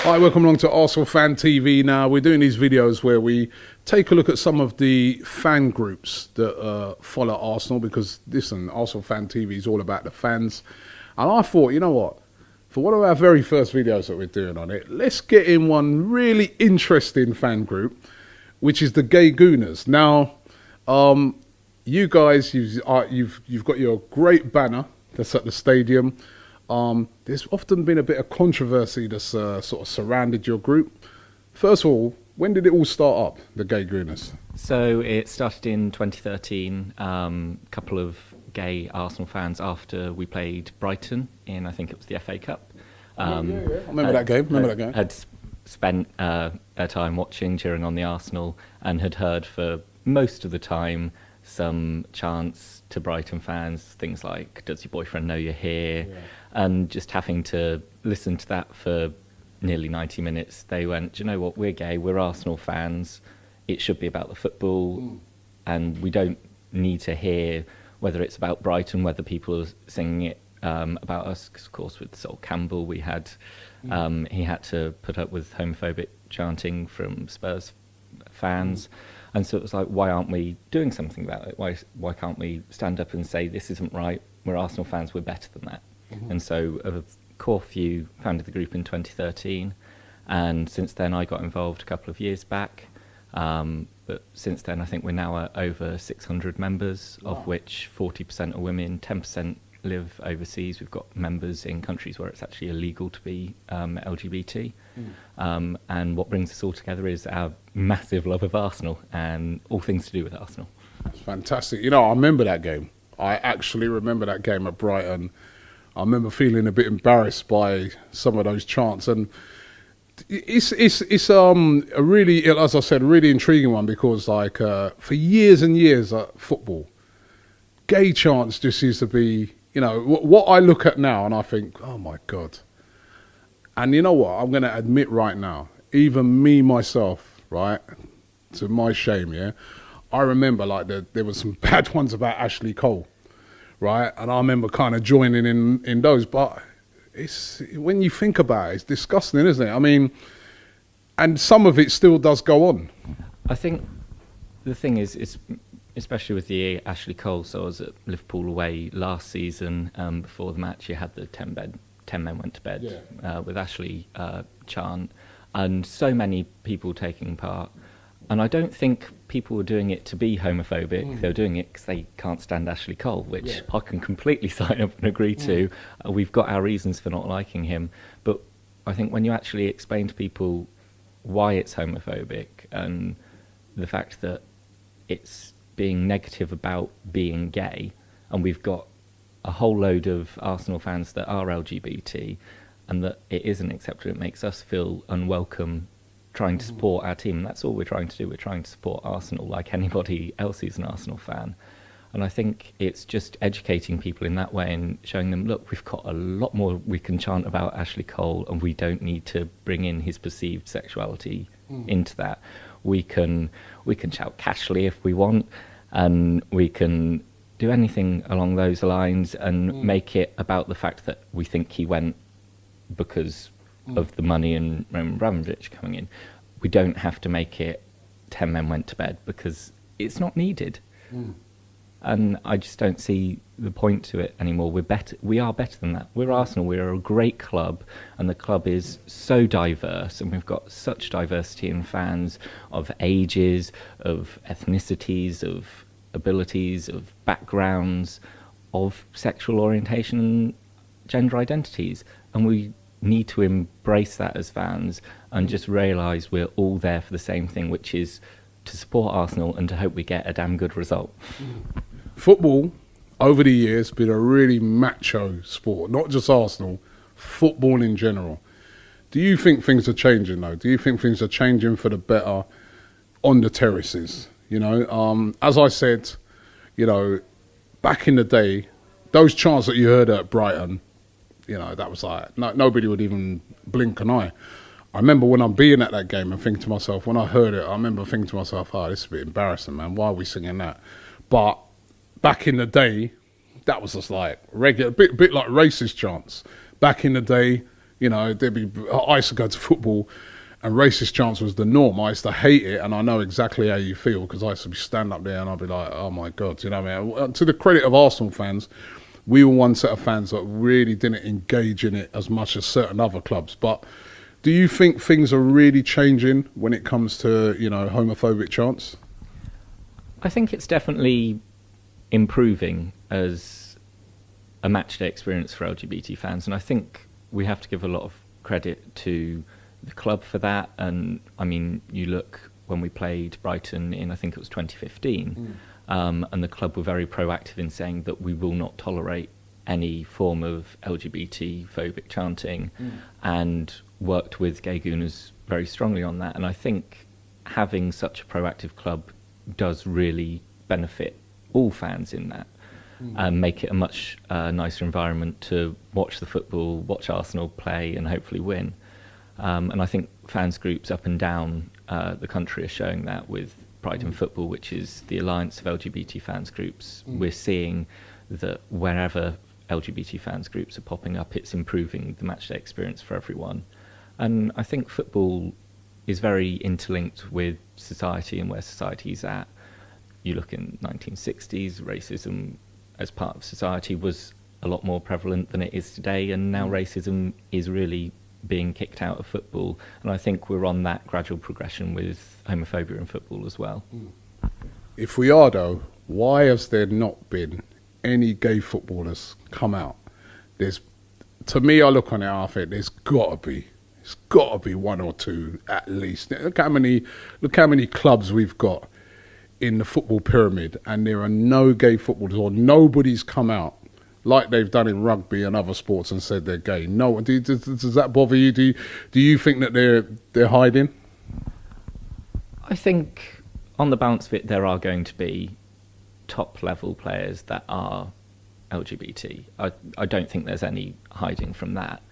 Hi, welcome along to ArsenalFanTV. Now, we're doing these videos where we take a look at some of the fan groups that follow Arsenal, because, listen, ArsenalFanTV is all about the fans. And I thought, you know what? For one of our very first videos that we're doing on it, let's get in one really interesting fan group, which is the Gay Gooners. Now, you guys, you've got your great banner that's at the stadium. There's often been a bit of controversy that's sort of surrounded your group. First of all, when did it all start up, the Gay Gooners? So it started in 2013, a couple of gay Arsenal fans after we played Brighton in, I think it was the FA Cup. I remember that game. Had spent their time watching, cheering on the Arsenal, and had heard for most of the time some chants to Brighton fans, things like, does your boyfriend know you're here? Yeah. And just having to listen to that for nearly 90 minutes, they went, do you know what, we're gay, we're Arsenal fans, it should be about the football, and we don't need to hear whether it's about Brighton, whether people are singing it about us, because of course with Sol Campbell we had, he had to put up with homophobic chanting from Spurs fans. And so it was like, why aren't we doing something about it? Why can't we stand up and say, this isn't right, we're Arsenal fans, we're better than that? And so a core few founded the group in 2013, and since then I got involved a couple of years back. But since then I think we're now at over 600 members, of which 40% are women, 10% live overseas. We've got members in countries where it's actually illegal to be LGBT. And what brings us all together is our massive love of Arsenal and all things to do with Arsenal. That's fantastic. You know, I remember that game. I actually remember that game at Brighton. I remember feeling a bit embarrassed by some of those chants, and it's a really, as I said, a really intriguing one, because like for years and years at football, gay chants just used to be, you know, what I look at now and I think, oh my God. And you know what, I'm going to admit right now, even me myself, right, to my shame, yeah, I remember like there was some bad ones about Ashley Cole, right, and I remember kind of joining in those, but it's, when you think about it, it's disgusting, isn't it? I mean, and some of it still does go on. I think the thing is especially with the Ashley Cole, so I was at Liverpool away last season, before the match you had the 10 men went to bed, with Ashley chant, and so many people taking part. And I don't think people were doing it to be homophobic. They were doing it because they can't stand Ashley Cole, which I can completely sign up and agree to. We've got our reasons for not liking him. But I think when you actually explain to people why it's homophobic and the fact that it's being negative about being gay, and we've got a whole load of Arsenal fans that are LGBT, and that it isn't accepted, it makes us feel unwelcome trying to support our team. And that's all we're trying to do. We're trying to support Arsenal like anybody else who's an Arsenal fan. And I think it's just educating people in that way and showing them, look, we've got a lot more we can chant about Ashley Cole, and we don't need to bring in his perceived sexuality into that. We can shout Cashley if we want, and we can do anything along those lines and make it about the fact that we think he went because of the money and Roman Abramovich coming in. We don't have to make it 10 men went to bed, because it's not needed. And I just don't see the point to it anymore. We are better than that. We're Arsenal, we're a great club, and the club is so diverse, and we've got such diversity in fans of ages, of ethnicities, of abilities, of backgrounds, of sexual orientation and gender identities. And we need to embrace that as fans and just realise we're all there for the same thing, which is to support Arsenal and to hope we get a damn good result. Football, over the years, been a really macho sport, not just Arsenal, football in general. Do you think things are changing, though? Do you think things are changing for the better on the terraces? You know, as I said, you know, back in the day, those chants that you heard at Brighton, you know, that was like, nobody would even blink an eye. I remember when I'm being at that game and thinking to myself, when I heard it, I remember thinking to myself, oh, this is a bit embarrassing, man. Why are we singing that? But back in the day, that was just like regular, bit like racist chants. Back in the day, You know, I used to go to football and racist chants was the norm. I used to hate it, and I know exactly how you feel because I used to stand up there and I'd be like, oh my God, you know what I mean? To the credit of Arsenal fans, we were one set of fans that really didn't engage in it as much as certain other clubs. But do you think things are really changing when it comes to, you know, homophobic chants? I think it's definitely improving as a matchday experience for LGBT fans, and I think we have to give a lot of credit to the club for that. And I mean, you look when we played Brighton in, I think it was 2015, and the club were very proactive in saying that we will not tolerate any form of LGBT phobic chanting, and worked with Gay Gooners very strongly on that. And I think having such a proactive club does really benefit all fans in that, and make it a much nicer environment to watch the football, watch Arsenal play, and hopefully win. And I think fans groups up and down the country are showing that with Pride in Football, which is the alliance of LGBT fans groups. We're seeing that wherever LGBT fans groups are popping up, it's improving the matchday experience for everyone. And I think football is very interlinked with society and where society's at. You look in 1960s, racism as part of society was a lot more prevalent than it is today, and now racism is really being kicked out of football. And I think we're on that gradual progression with homophobia in football as well. If we are, though, why has there not been any gay footballers come out? To me, I look on it, I think there's got to be one or two at least. Look how many clubs we've got in the football pyramid, and there are no gay footballers, or nobody's come out like they've done in rugby and other sports and said they're gay. No, does that bother you? Do you think that they're hiding? I think on the balance of it, there are going to be top level players that are LGBT. I don't think there's any hiding from that.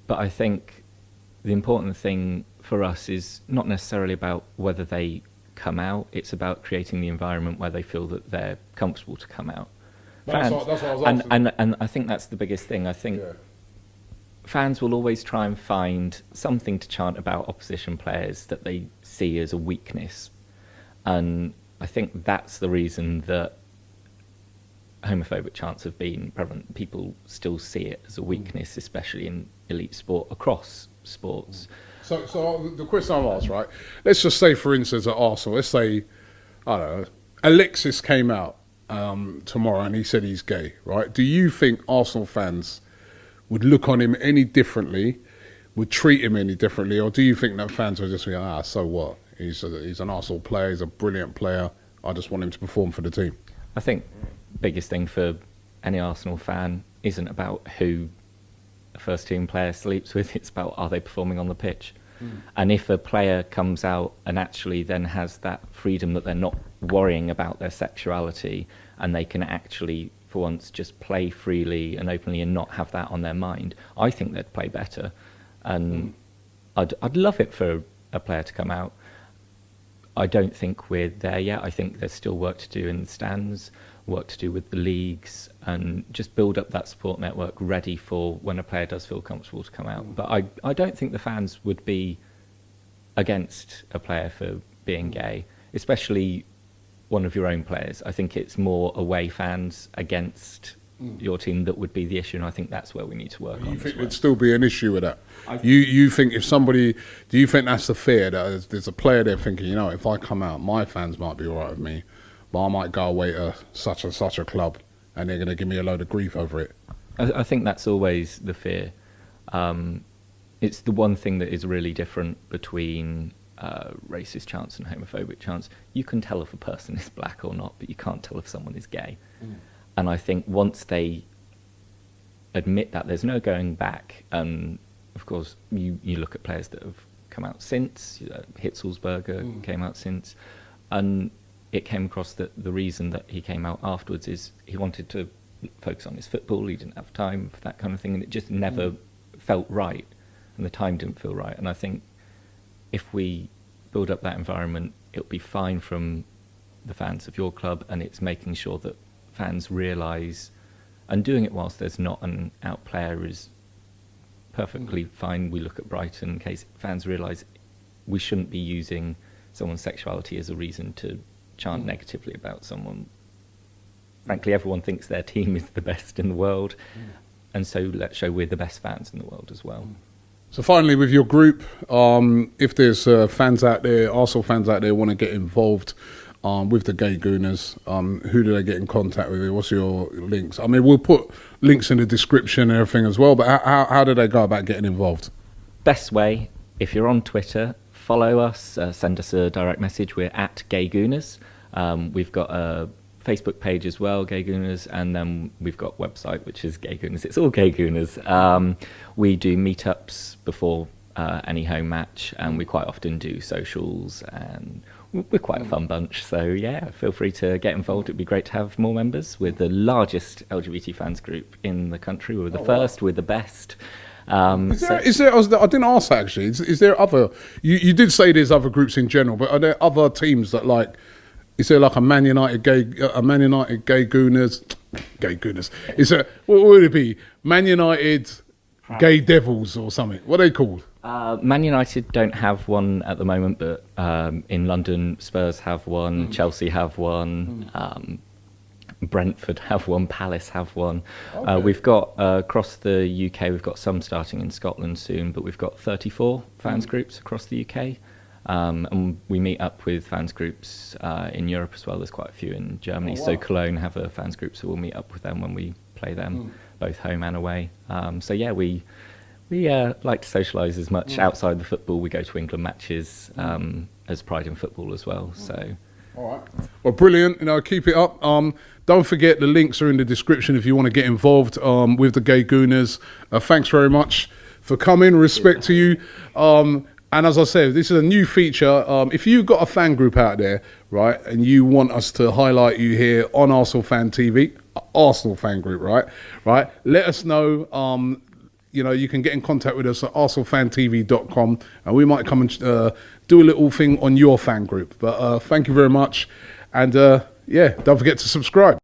But I think the important thing for us is not necessarily about whether they come out, it's about creating the environment where they feel that they're comfortable to come out. That's what I was asking. And I think that's the biggest thing. I think fans will always try and find something to chant about opposition players that they see as a weakness. And I think that's the reason that homophobic chants have been prevalent. People still see it as a weakness, especially in elite sport, across sports. So the question I've asked, right? Let's just say, for instance, at Arsenal, let's say, I don't know, Alexis came out tomorrow and he said he's gay, right? Do you think Arsenal fans would look on him any differently, would treat him any differently, or do you think that fans would just be like, so what? He's an Arsenal player, he's a brilliant player, I just want him to perform for the team? I think the biggest thing for any Arsenal fan isn't about who a first team player sleeps with, it's about are they performing on the pitch. And if a player comes out and actually then has that freedom that they're not worrying about their sexuality, and they can actually for once just play freely and openly and not have that on their mind, I think they'd play better. And I'd love it for a player to come out. I don't think we're there yet. I think there's still work to do in the stands, work to do with the leagues, and just build up that support network ready for when a player does feel comfortable to come out. But I don't think the fans would be against a player for being gay, especially one of your own players. I think it's more away fans against your team that would be the issue, and I think that's where we need to work on. You think there'd still be an issue with that? You think if somebody, do you think that's the fear, that there's a player there thinking, you know, if I come out, my fans might be all right with me, but I might go away to such and such a club and they're going to give me a load of grief over it? I think that's always the fear. It's the one thing that is really different between racist chants and homophobic chants. You can tell if a person is black or not, but you can't tell if someone is gay. And I think once they admit that, there's no going back. Of course, you look at players that have come out since. Hitzelsberger came out since. And it came across that the reason that he came out afterwards is he wanted to focus on his football. He didn't have time for that kind of thing. And it just never felt right. And the time didn't feel right. And I think if we build up that environment, it'll be fine from the fans of your club. And it's making sure that fans realise, and doing it whilst there's not an out player is perfectly fine. We look at Brighton in case fans realise we shouldn't be using someone's sexuality as a reason to chant negatively about someone. Frankly, everyone thinks their team is the best in the world, and so let's show we're the best fans in the world as well. So finally, with your group, if there's fans out there, Arsenal fans out there, want to get involved with the Gay Gooners, who do they get in contact with? What's your links? I mean, we'll put links in the description and everything as well, but how do they go about getting involved? Best way, if you're on Twitter, follow us, send us a direct message. We're at Gay Gooners. We've got a Facebook page as well, Gay Gooners, and then we've got a website, which is Gay Gooners. It's all Gay Gooners. We do meetups before any home match, and we quite often do socials, and we're quite a fun bunch. So yeah, feel free to get involved. It'd be great to have more members. We're the largest LGBT fans group in the country. We're the first, we're the best. Is there, I didn't ask that actually, is there other, you did say there's other groups in general, but are there other teams that like, is there like a Man United Gay Gooners? Is there, what would it be? Man United Gay Devils or something? What are they called? Man United don't have one at the moment, but in London, Spurs have one, Chelsea have one, Brentford have one, Palace have one. Okay. We've got across the UK, we've got some starting in Scotland soon, but we've got 34 fans groups across the UK. And we meet up with fans groups in Europe as well. There's quite a few in Germany. So Cologne have a fans group, so we'll meet up with them when we play them, both home and away. So yeah, we like to socialise as much outside the football. We go to England matches as Pride in Football as well. So. All right. Well, brilliant. Keep it up. Don't forget the links are in the description if you want to get involved with the Gay Gooners. Thanks very much for coming. Respect to you. And as I said, this is a new feature. If you've got a fan group out there, right, and you want us to highlight you here on ArsenalFanTV, Arsenal fan group, right, let us know. You can get in contact with us at ArsenalFanTV.com, and we might come and do a little thing on your fan group. But thank you very much. And, don't forget to subscribe.